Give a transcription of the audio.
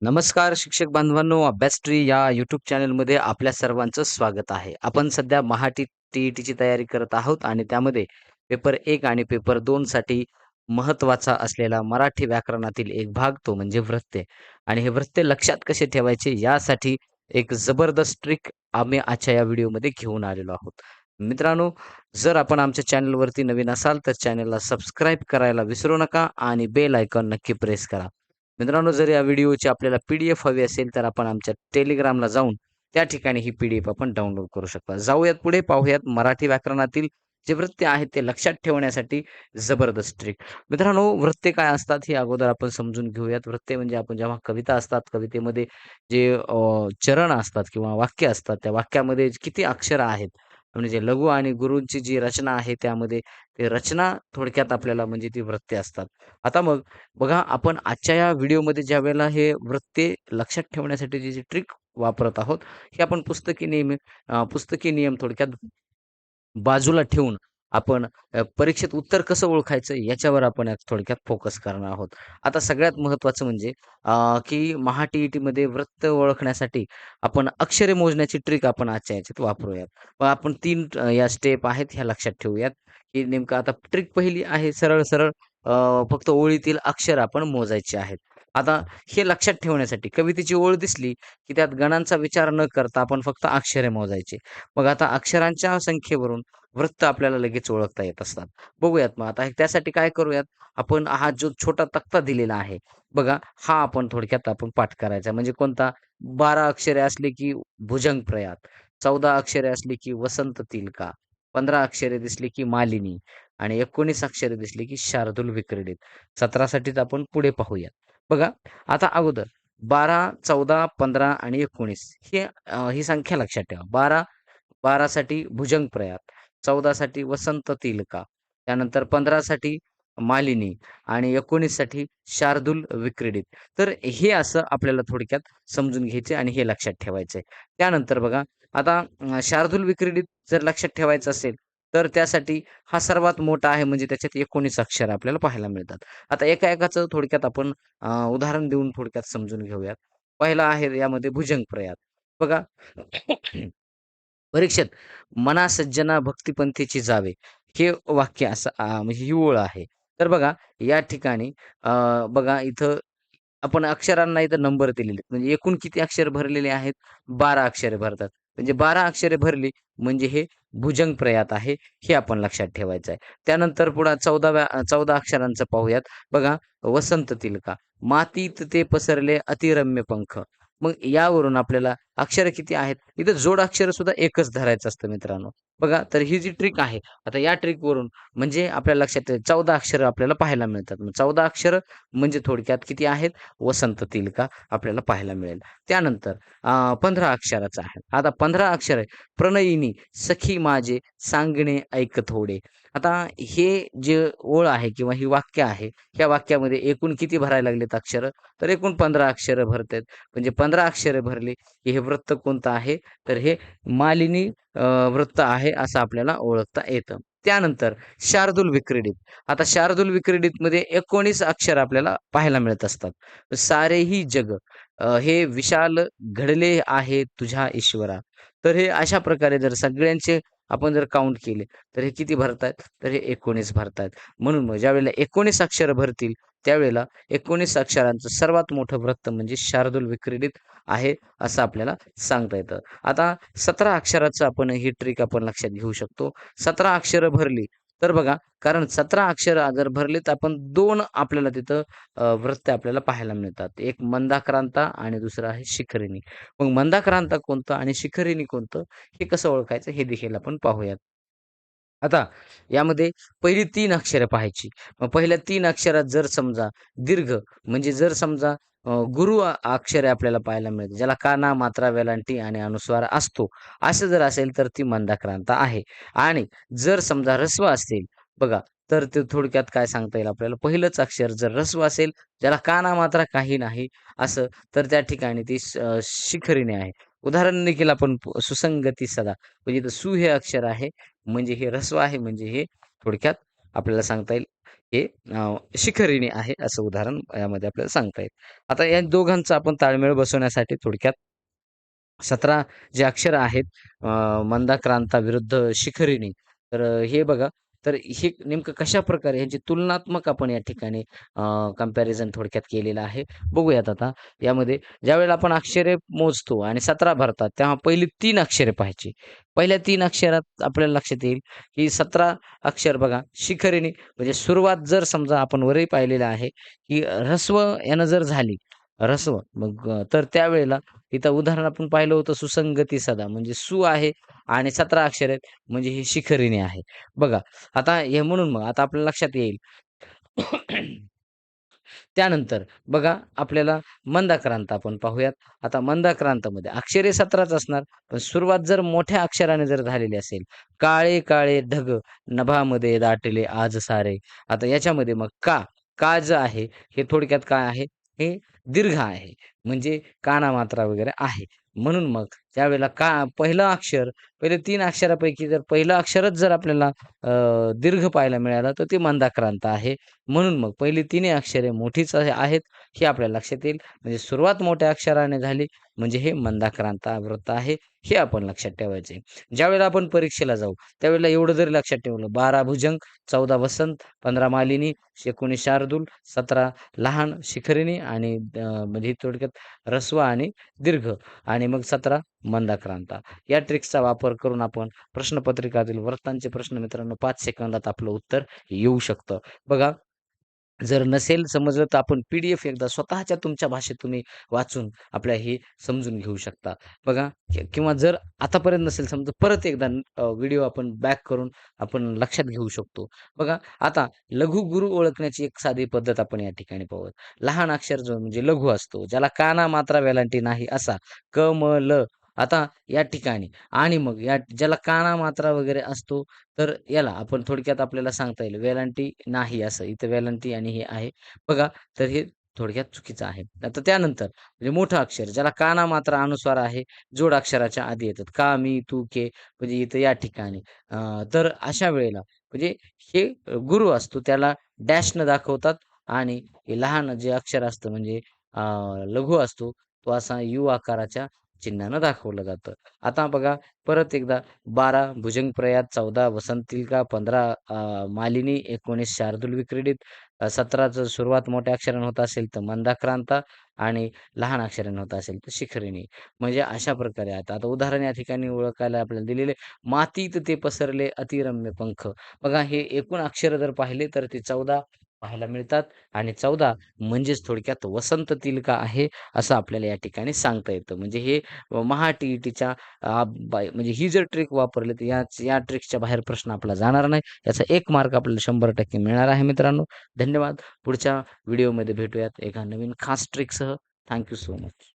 नमस्कार शिक्षक बांधवांनो, अभ्यास ट्री या यूट्यूब चॅनलमध्ये आपल्या सर्वांचं स्वागत आहे. आपण सध्या टी-ई-टीची तयारी करत आहोत आणि त्यामध्ये पेपर 1 आणि पेपर 2 साठी महत्त्वाचा असलेला मराठी व्याकरणातील एक भाग तो म्हणजे वृत्ते आणि हे वृत्ते लक्षात कसे ठेवायचे यासाठी एक जबरदस्त ट्रिक आम्ही आजच्या या व्हिडिओमध्ये घेऊन आलेलो आहोत. मित्रांनो, जर आपण आमच्या चॅनलवरती नवीन असाल तर चॅनलला सबस्क्राईब करायला विसरू नका आणि बेल आयकॉन नक्की प्रेस करा. मित्रांनो, जर या व्हिडिओची आपल्याला पी-डी-एफ हवी असेल, तर आपण आमच्या टेलिग्रामला जाऊन त्या ठिकाणी ही पी-डी-एफ आपण डाउनलोड करू शकता. जाऊयात पुढे पाहूयात मराठी व्याकरणातील जे वृत्ते आहेत ते लक्षात ठेवण्यासाठी जबरदस्त ट्रिक. मित्रांनो, वृत्ते काय असतात हे अगोदर आपण समजून घेऊयात. वृत्ते म्हणजे आपण जेव्हा कविता असतात, कवितेमध्ये जे चरण असतात किंवा वाक्य असतात, त्या वाक्यामध्ये किती अक्षरं आहेत, म्हणजे लघु आणि गुरूंची जी रचना आहे त्यामध्ये ते रचना थोडक्यात आपल्याला म्हणजे ती वृत्ते असतात. आता मग बघा, आपण आजच्या या व्हिडिओमध्ये ज्यावेळेला हे वृत्ते लक्षात ठेवण्यासाठी जी ट्रिक वापरत आहोत, हे आपण पुस्तकी नियम थोडक्यात बाजूला ठेवून आपण परीक्षेत उत्तर कसं ओळखायचं याच्यावर आपण आज थोडक्यात फोकस करणार आहोत. आता सगळ्यात महत्त्वाचं म्हणजे की टी-ई-टीमध्ये वृत्त ओळखण्यासाठी आपण अक्षरे मोजण्याची ट्रिक आपण आजच्या ह्याच्यात वापरूयात. मग आपण 3 या स्टेप आहेत ह्या लक्षात ठेवूयात, की नेमकं आता ट्रिक पहिली आहे सरळ-सरळ फक्त ओळीतील अक्षर आपण मोजायचे आहेत. आता हे लक्षात ठेवण्यासाठी कवितेची ओळ दिसली, की त्यात गणांचा विचार न करता आपण फक्त अक्षरे मोजायची. मग आता अक्षरांच्या संख्येवरून वृत्त आपल्याला लगेच ओळखता येत असतात. बघूयात मग आता त्यासाठी काय करूयात, आपण हा जो छोटा तक्ता दिलेला आहे, बघा हा आपण थोडक्यात आपण पाठ करायचा. म्हणजे कोणता? 12 अक्षरे असली की भुजंगप्रयात, 14 अक्षरे असली की वसंत तिलका, 15 अक्षरे दिसली की मालिनी आणि 19 अक्षरे दिसली की शार्दूल विक्रीडित. 17 साठीच आपण पुढे पाहूया. बघा, आता अगोदर 12, 14, 15 आणि 19 ही संख्या लक्षात ठेवा. 12 साठी भुजंगप्रयात, 14 साठी वसंत तिलका, त्यानंतर 15 साठी मालिनी आणि 19 साठी शार्दूल विक्रीडित. तर हे असं आपल्याला थोडक्यात समजून घ्यायचे आणि हे लक्षात ठेवायचंय. त्यानंतर बघा, आता शार्दूल विक्रीडित जर लक्षात ठेवायचं असेल, तर त्यासाठी हा सर्वात मोठा आहे म्हणजे त्याच्यात 19 अक्षर आपल्याला पाहायला मिळतात. आता एका-एकाचं थोडक्यात आपण उदाहरण देऊन थोडक्यात समजून घेऊयात. पहिला आहे यामध्ये भुजंगप्रयात. बघा, परीक्षेत "मना सज्जना भक्तिपंथीची जावे" हे वाक्य असं म्हणजे ही ओळ आहे. तर बघा, या ठिकाणी बघा इथं आपण अक्षरांना इथं नंबर दिलेले आहेत. म्हणजे एकूण किती अक्षर भरलेले आहेत? 12 अक्षरे भरतात. म्हणजे 12 अक्षरे भरली म्हणजे हे भुजंगप्रयात आहे, हे आपण लक्षात ठेवायचं आहे. त्यानंतर पुढं 14 अक्षरांचं पाहूयात. बघा, वसंत तिलका, मातीत ते पसरले अतिरम्य पंख. मग यावरून आपल्याला अक्षरं किती आहेत? इथं जोड अक्षर सुद्धा एकच धरायचं असतं मित्रांनो. बघा, तर ही जी ट्रिक आहे, आता या ट्रिकवरून म्हणजे आपल्या लक्षात येईल 14 अक्षरं आपल्याला पाहायला मिळतात. मग 14 अक्षरं म्हणजे थोडक्यात किती आहेत? वसंत तिलका आपल्याला पाहायला मिळेल. त्यानंतर 15 अक्षराचा आहे. आता 15 अक्षर आहे. प्रणयिनी, सखी माझे, सांगणे ऐक थोडे. आता हे जे ओळ आहे किंवा ही वाक्य आहे, ह्या वाक्यामध्ये एकूण किती भरायला लागलेत अक्षरं? तर एकूण 15 अक्षरं भरतायत. म्हणजे 15 अक्षरे भरली, की हे वृत्त कोणतं आहे? तर हे मालिनी वृत्त आहे असं आपल्याला ओळखता येतं. त्यानंतर शार्दूल विक्रीडित. आता शार्दूल विक्रीडितमध्ये 19 अक्षर आपल्याला पाहायला मिळत असतात. सारेही जग हे विशाल घडले आहे तुझ्या ईश्वरा. तर हे अशा प्रकारे जर सगळ्यांचे आपण जर काउंट केले, तर हे किती भरतायत? तर हे 19 भरतायत. म्हणून मग ज्यावेळेला 19 अक्षरं भरतील, त्यावेळेला 19 अक्षरांचं सर्वात मोठं वृत्त म्हणजे शार्दूल विक्रीडित आहे, असं आपल्याला सांगता येतं. आता 17 अक्षराचं आपण ही ट्रिक आपण लक्षात घेऊ शकतो. 17 अक्षरं भरली, तर बघा, कारण 17 अक्षरं जर भरली, तर आपण 2 आपल्याला तिथं वृत्ते आपल्याला पाहायला मिळतात. एक मंदाक्रांता आणि दुसरं आहे शिखरिणी. मग मंदाक्रांता कोणतं आणि शिखरिणी कोणतं, हे कसं ओळखायचं हे देखील आपण पाहूयात. आता यामध्ये पहिली 3 अक्षरं पाहायची. मग पहिल्या 3 अक्षरात जर समजा दीर्घ म्हणजे जर समजा गुरु अक्षरे आपल्याला पाहायला मिळते. ज्याला काना, मात्रा, वेलांटी आणि अनुस्वार असतो. असं जर असेल तर ती मंदाक्रांता आहे. आणि जर समजा ऱ्हस्व असेल बघा, तर ते थोडक्यात काय सांगता येईल आपल्याला, पहिलंच अक्षर जर ऱ्हस्व असेल, ज्याला काना, मात्रा काही नाही असं, तर त्या ठिकाणी ती शिखरिणी आहे. उदाहरण देखील आपण सुसंगती सदा म्हणजे इथं सु हे अक्षर आहे म्हणजे हे ऱ्हस्व आहे म्हणजे हे थोडक्यात आपल्याला सांगता येईल हे शिखरिणी आहे असं उदाहरण यामध्ये आपल्याला सांगता येईल. आता या दोघांचा आपण ताळमेळ बसवण्यासाठी थोडक्यात 17 जे अक्षरं आहेत मंदाक्रांता विरुद्ध शिखरिणी. तर हे बघा, तर हे नेमकं कशाप्रकारे ह्याची तुलनात्मक आपण या ठिकाणी कंपॅरिझन थोडक्यात केलेलं आहे. बघूयात आता यामध्ये ज्यावेळेला आपण अक्षरे मोजतो आणि 17 भरतात, तेव्हा पहिली 3 अक्षरे पाहायची. पहिल्या 3 अक्षरात आपल्याला लक्षात येईल, की 17 अक्षर बघा शिखरिणी म्हणजे सुरुवात जर समजा आपण वरही पाहिलेलं आहे, की ऱ्हस्व यानं जर झाली, ऱ्हस्व मग तर त्यावेळेला इथं उदाहरण आपण पाहिलं होतं सुसंगती सदा म्हणजे सु आहे आणि 17 अक्षर आहेत म्हणजे ही शिखरिणी आहे. बघा आता हे म्हणून मग आता आपल्या लक्षात येईल. त्यानंतर बघा आपल्याला मंदाक्रांत आपण पाहूयात. आता मंदाक्रांतमध्ये अक्षरे 17च असणार, पण सुरुवात जर मोठ्या अक्षराने जर झालेली असेल, काळे काळे ढग नभामध्ये दाटले आज सारे. आता याच्यामध्ये मग का, का जे आहे हे थोडक्यात काय आहे, हे दीर्घ आहे. म्हणजे काना मात्रा वगैरे आहे. म्हणून मग त्यावेळेला पहिलं अक्षर, पहिले 3 अक्षरापैकी जर पहिलं अक्षरच जर आपल्याला दीर्घ पाहायला मिळालं, तर ते मंदाक्रांत आहे. म्हणून मग पहिली तिन्ही अक्षरे मोठीच आहेत, हे आपल्याला लक्षात येईल. म्हणजे सुरुवात मोठ्या अक्षराने झाली, म्हणजे हे मंदाक्रांता वृत्त आहे, हे आपण लक्षात ठेवायचे. ज्यावेळेला आपण परीक्षेला जाऊ, त्यावेळेला एवढं जरी लक्षात ठेवलं, 12 भुजंग, 14 वसंत, 15 मालिनी, 19 शार्दूल, 17 लहान शिखरिणी आणि म्हणजे थोडक्यात ऱ्हस्व आणि दीर्घ आणि मग 17 मंदाक्रांता. या ट्रिक्सचा वापर करून आपण प्रश्नपत्रिकातील वृत्तांचे प्रश्न मित्रांनो 5 सेकंदात आपलं उत्तर येऊ शकतं. बघा जर नसेल समजलं तर आपण पी-डी-एफ एकदा स्वतःच्या तुमच्या भाषेत तुम्ही वाचून आपल्या हे समजून घेऊ शकता. बघा किंवा जर आतापर्यंत नसेल समजा परत एकदा व्हिडिओ आपण बॅक करून आपण लक्षात घेऊ शकतो. बघा आता लघु गुरु ओळखण्याची एक साधी पद्धत आपण या ठिकाणी पाहूयात. लहान अक्षर जो म्हणजे लघु असतो, ज्याला काना, मात्रा, वेलांटी नाही असा क, म, ल आता या ठिकाणी आणि मग या ज्याला काना, मात्रा वगैरे असतो तर याला आपण थोडक्यात आपल्याला सांगता येईल वेलांटी नाही असं. इथं वेलांटी आणि हे आहे. बघा तर हे थोडक्यात चुकीचं आहे. आता त्यानंतर म्हणजे मोठं अक्षर ज्याला काना, मात्रा, अनुस्वार आहे, जोड अक्षराच्या आधी येतात. का, मी, तू, के म्हणजे इथं या ठिकाणी. तर अशा वेळेला म्हणजे हे गुरु असतो त्याला डॅशनं दाखवतात आणि हे लहान जे अक्षर असतं म्हणजे लघु असतो तो असा यू आकाराच्या चिन्हानं दाखवलं जातं. आता बघा परत एकदा 12 भुजंगप्रयात, 14 वसंतिका, 15 मालिनी, 19 शार्दूल विक्रीडित, 17चं सुरुवात मोठ्या अक्षराने होत असेल तर मंदाक्रांता आणि लहान अक्षराने होत असेल तर शिखरिणी. म्हणजे अशा प्रकारे आता आता उदाहरण या ठिकाणी ओळखायला आपल्याला दिलेले मातीत ते पसरले अतिरम्य पंख. बघा हे एकूण अक्षर जर पाहिले तर ते 14 पाहायला मिळतात आणि 14 म्हणजेच थोडक्यात वसंत तिलका आहे असं आपल्याला या ठिकाणी सांगता येतं. म्हणजे हे महा टी-ई-टीच्या म्हणजे ही जर ट्रिक वापरली तर या ट्रिकच्या बाहेर प्रश्न आपला जाणार नाही. याचा 1 मार्क आपल्याला 100% मिळणार आहे मित्रांनो. धन्यवाद. पुढच्या व्हिडिओमध्ये भेटूयात एका नवीन खास ट्रिकसह. Thank so much.